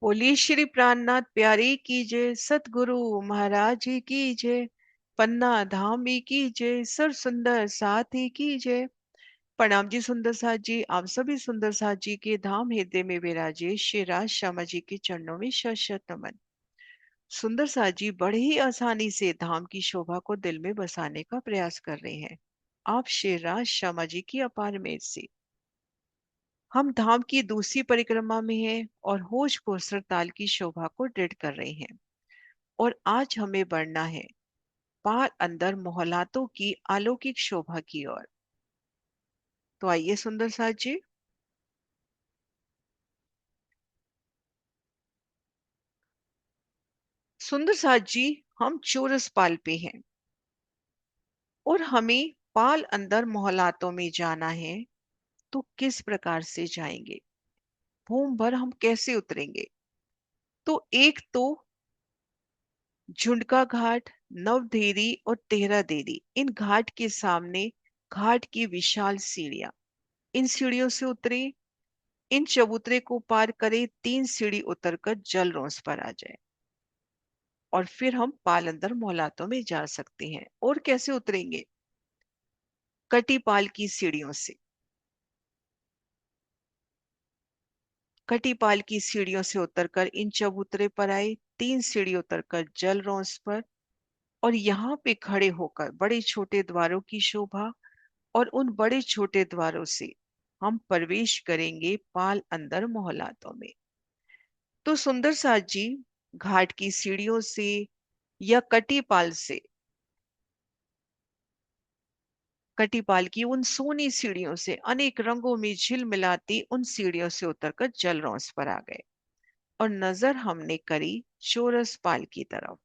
बोलिए श्री प्राणनाथ प्यारे की जय, सतगुरु महाराज जी की जय, पन्ना धाम ही की जय, सर सुंदर साथ ही की जय। प्रणाम जी सुंदर साथ जी, आप सभी सुंदर साथ जी के धाम हृदय में विराजे श्री राज श्यामा जी के चरणों में शत शत नमन। सुंदर साथ जी बड़े ही आसानी से धाम की शोभा को दिल में बसाने का प्रयास कर रहे हैं। आप श्री राज श्यामा जी की अपार मेहर से हम धाम की दूसरी परिक्रमा में हैं और होश को सरताल की शोभा को दृढ़ कर रहे हैं। और आज हमें बढ़ना है पार अंदर मोहलातों की अलौकिक शोभा की ओर। तो आइए सुंदर साथ जी। सुंदर साथ जी, हम चोरस पाल पे हैं और हमें पाल अंदर मोहलातों में जाना है। तो किस प्रकार से जाएंगे, भूम भर हम कैसे उतरेंगे? तो एक तो झुंडका घाट, नवधेरी और तेहरा देरी, इन घाट के सामने घाट की विशाल सीढ़ियां, इन सीढ़ियों से उतरे, इन चबूतरे को पार करे, 3 सीढ़ी उतरकर जल रोंस पर आ जाए और फिर हम पालंदर मोहलातों में जा सकते हैं। और कैसे उतरेंगे? कटीपाल की सीढ़ियों से। कटीपाल की सीढ़ियों से उतरकर इन चबूतरे पर आए, 3 सीढ़ी उतरकर जल रोंस पर, और यहाँ पे खड़े होकर बड़े छोटे द्वारों की शोभा और उन बड़े छोटे द्वारों से हम प्रवेश करेंगे पाल अंदर मोहलातों में। तो सुंदर साथ जी, घाट की सीढ़ियों से या कटीपाल से, कटीपाल की उन सोनी सीढ़ियों से, अनेक रंगों में झिलमिलाती उन सीढ़ियों से उतरकर जलरौंस पर आ गए और नजर हमने करी चोरस पाल की तरफ।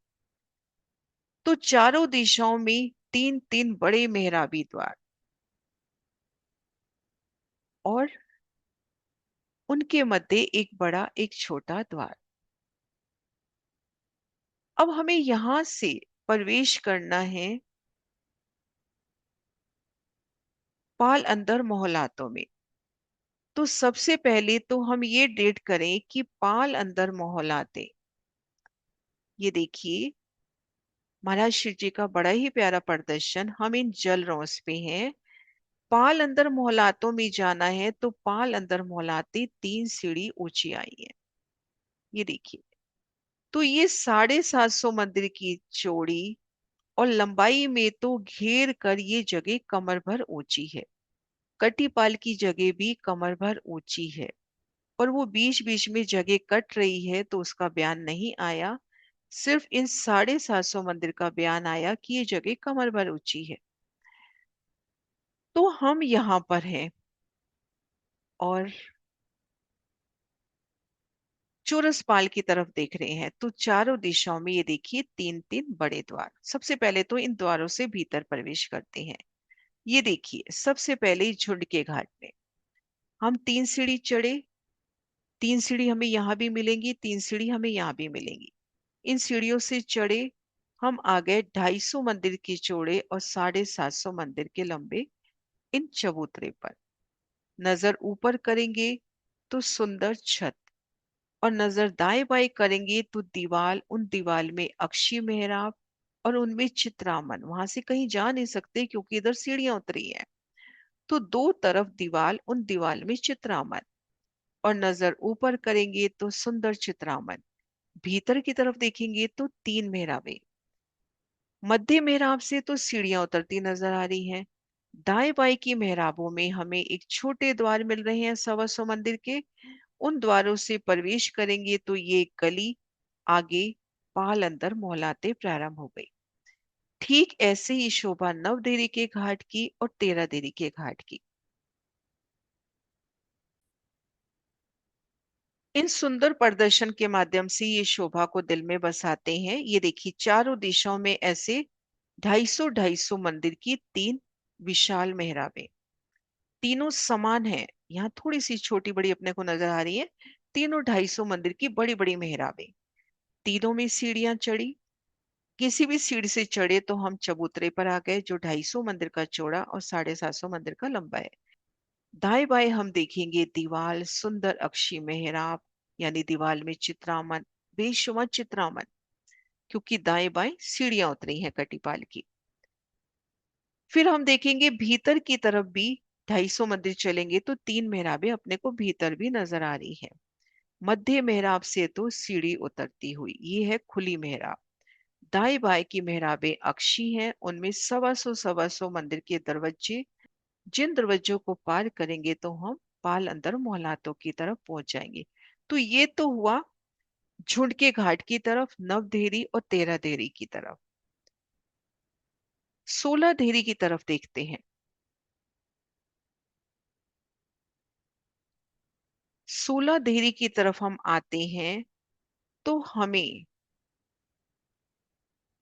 तो चारों दिशाओं में 3 3 बड़े मेहराबी द्वार और उनके मध्य एक बड़ा एक छोटा द्वार। अब हमें यहां से प्रवेश करना है पाल अंदर मोहलातों में। तो सबसे पहले तो हम ये डेट करें कि पाल अंदर मोहलाते, ये देखिए महाराज शिव जी का बड़ा ही प्यारा प्रदर्शन। हम इन जल रौस पे हैं, पाल अंदर मोहलातों में जाना है। तो पाल अंदर मोहलाते 3 सीढ़ी ऊंची आई है, ये देखिए। तो ये 750 मंदिर की चौड़ी और लंबाई में तो घेर कर ये जगह कमर भर ऊंची है। कटीपाल की जगह भी कमर भर ऊंची है, और वो बीच बीच में जगह कट रही है तो उसका बयान नहीं आया। सिर्फ इन 750 मंदिर का बयान आया कि ये जगह कमर भर ऊंची है। तो हम यहाँ पर हैं और चोरसपाल की तरफ देख रहे हैं। तो चारों दिशाओं में ये देखिए 3 3 बड़े द्वार। सबसे पहले तो इन द्वारों से भीतर प्रवेश करते हैं। ये देखिए सबसे पहले झुंड के घाट में हम 3 सीढ़ी चढ़े, 3 सीढ़ी हमें यहाँ भी मिलेंगी, 3 सीढ़ी हमें यहाँ भी मिलेंगी। इन सीढ़ियों से चढ़े हम आ गए 250 मंदिर के चौड़े और 750 मंदिर के लंबे इन चबूतरे पर। नजर ऊपर करेंगे तो सुंदर छत, और नजर दाएं बाएं करेंगे तो दीवाल, उन दीवाल में अक्षी मेहराब और उनमें चित्रामन। वहां से कहीं जा नहीं सकते क्योंकि इधर सीढ़ियां उतरी हैं। तो दो तरफ दीवाल, उन दीवाल में चित्रामन, और नजर ऊपर करेंगे तो सुंदर चित्रामन। भीतर की तरफ देखेंगे तो 3 मेहराबें। मध्य मेहराब से तो सीढ़ियां उतरती नजर आ रही हैं। दाएं बाएं की मेहराबों में हमें एक छोटे द्वार मिल रहे हैं 125 मंदिर के। उन द्वारों से प्रवेश करेंगे तो ये गली आगे पाल अंदर मोहलाते प्रारंभ हो गई। ठीक ऐसे ही शोभा नवदेरी के घाट की और तेरह देरी के घाट की। इन सुंदर प्रदर्शन के माध्यम से ये शोभा को दिल में बसाते हैं। ये देखिए चारों दिशाओं में ऐसे 250 250 मंदिर की 3 विशाल मेहराबें, तीनों समान है। यहाँ थोड़ी सी छोटी बड़ी अपने को नजर आ रही है। तीनों 250 मंदिर की बड़ी बड़ी मेहराबें, तीनों में सीढ़ियां चढ़ी। किसी भी सीढ़ी से चढ़े तो हम चबूतरे पर आ गए जो 250 मंदिर का चौड़ा और 750 मंदिर का लंबा है। दाएं बाएं हम देखेंगे दीवाल, सुंदर अक्षी मेहराब यानी दीवार में चित्रामन, बेशुमार चित्रामन, क्योंकि दाएं बाएं सीढ़ियां उतरी हैं कटिपाल की। फिर हम देखेंगे भीतर की तरफ भी 250 मंदिर चलेंगे तो 3 मेहराबें अपने को भीतर भी नजर आ रही है। मध्य मेहराब से तो सीढ़ी उतरती हुई, ये है खुली मेहराब। दाएं बाएं की मेहराबें अक्षी हैं, उनमें सवा सौ मंदिर के दरवाजे, जिन दरवाजों को पार करेंगे तो हम पाल अंदर मोहलातों की तरफ पहुंच जाएंगे। तो ये तो हुआ झुंड के घाट की तरफ, नवदेहरी और 13 देहरी की तरफ। 16 देहरी की तरफ देखते हैं। 16 देहरी की तरफ हम आते हैं तो हमें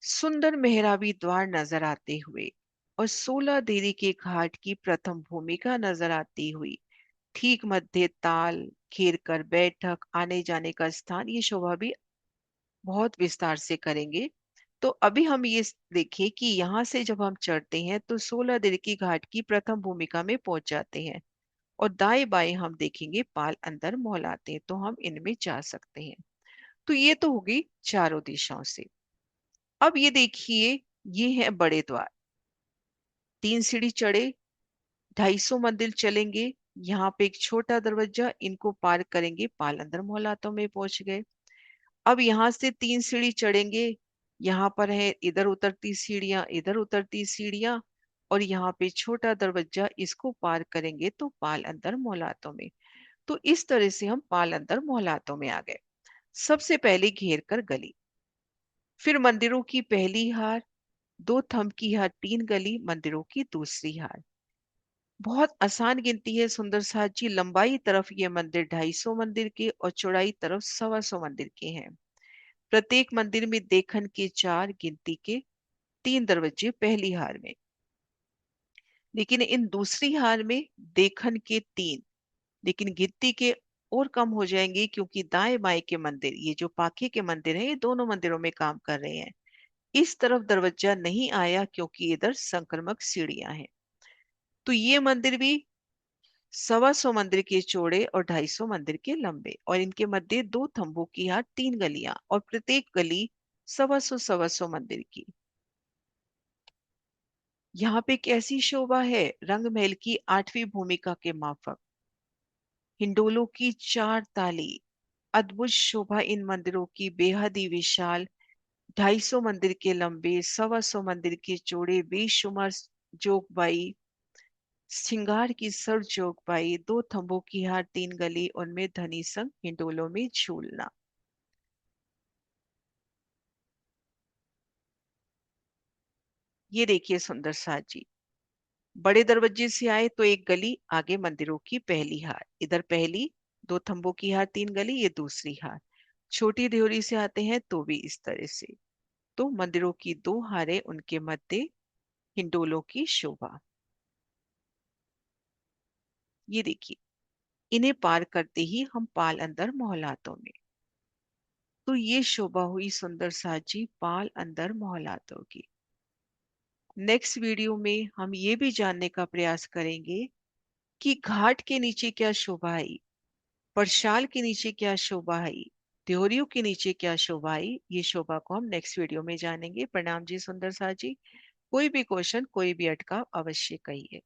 सुंदर मेहराबी द्वार नजर आते हुए और 16 देहरी के घाट की प्रथम भूमिका नजर आती हुई, ठीक मध्य ताल घेर कर बैठक, आने जाने का स्थान, ये शोभा भी बहुत विस्तार से करेंगे। तो अभी हम ये देखें कि यहाँ से जब हम चढ़ते हैं तो 16 देहरी की घाट की प्रथम भूमिका में पहुंच जाते हैं, और दाएं बाएं हम देखेंगे पाल अंदर मोहलाते हैं, तो हम इनमें जा सकते हैं। तो ये तो होगी चारों दिशाओं से। अब ये देखिए, ये है बड़े द्वार। 3 सीढ़ी चढ़े, 250 मंजिल चलेंगे, यहाँ पे एक छोटा दरवाजा, इनको पार करेंगे पाल अंदर मोहलातों में पहुंच गए। अब यहाँ से 3 सीढ़ी चढ़ेंगे, यहाँ पर है इधर उतरती सीढ़ियां, इधर उतरती सीढ़ियां, और यहाँ पे छोटा दरवाजा, इसको पार करेंगे तो पाल अंदर मोहलातों में। तो इस तरह से हम पाल अंदर मोहलातों में आ गए। सबसे पहले घेर कर गली, फिर मंदिरों की पहली हार, 2 थंब की हार, 3 गली मंदिरों की दूसरी हार। बहुत आसान गिनती है सुंदर साथ जी। लंबाई तरफ ये मंदिर 250 मंदिर के और चौड़ाई तरफ 125 मंदिर के हैं। प्रत्येक मंदिर में देखन के 4, गिनती के 3 दरवाजे पहली हार में, लेकिन इन दूसरी हार में देखन के 3, लेकिन गिनती के और कम हो जाएंगे, क्योंकि दाएं बाएं के मंदिर, ये जो पाखे के मंदिर हैं, ये दोनों मंदिरों में काम कर रहे हैं। इस तरफ दरवाजा नहीं आया क्योंकि इधर संक्रमक सीढ़ियां हैं। तो ये मंदिर भी 125 मंदिर के चौड़े और 250 मंदिर के लंबे, और इनके मध्य 2 थंबों की हार, 3 गलियां, और प्रत्येक गली 125 मंदिर की। यहाँ पे कैसी शोभा है, रंग महल की 8वीं भूमिका के माफक, हिंडोलों की 4 ताली, अद्भुत शोभा इन मंदिरों की बेहद ही विशाल, 250 मंदिर के लंबे, 125 मंदिर के चौड़े, बेशुमार जोगबाई, श्रृंगार की सर जोगबाई, 2 थंबों की हार, 3 गली, उनमें धनी संग हिंडोलों में झूलना। ये देखिए सुंदर साथ जी, बड़े दरवाजे से आए तो एक गली आगे मंदिरों की पहली हार, इधर पहली, 2 थंबों की हार, 3 गली, ये दूसरी हार। छोटी देवरी से आते हैं तो भी इस तरह से। तो मंदिरों की 2 हारें, उनके मध्य हिंडोलों की शोभा। ये देखिए, इन्हें पार करते ही हम पाल अंदर मोहलातों में। तो ये शोभा हुई सुंदर साजी पाल अंदर मोहलातों की। नेक्स्ट वीडियो में हम ये भी जानने का प्रयास करेंगे कि घाट के नीचे क्या शोभा आई, परशाल के नीचे क्या शोभा आई, त्योरियों के नीचे क्या शोभा आई। ये शोभा को हम नेक्स्ट वीडियो में जानेंगे। प्रणाम जी सुंदर साजी। कोई भी क्वेश्चन, कोई भी अटकाव अवश्य कहिए।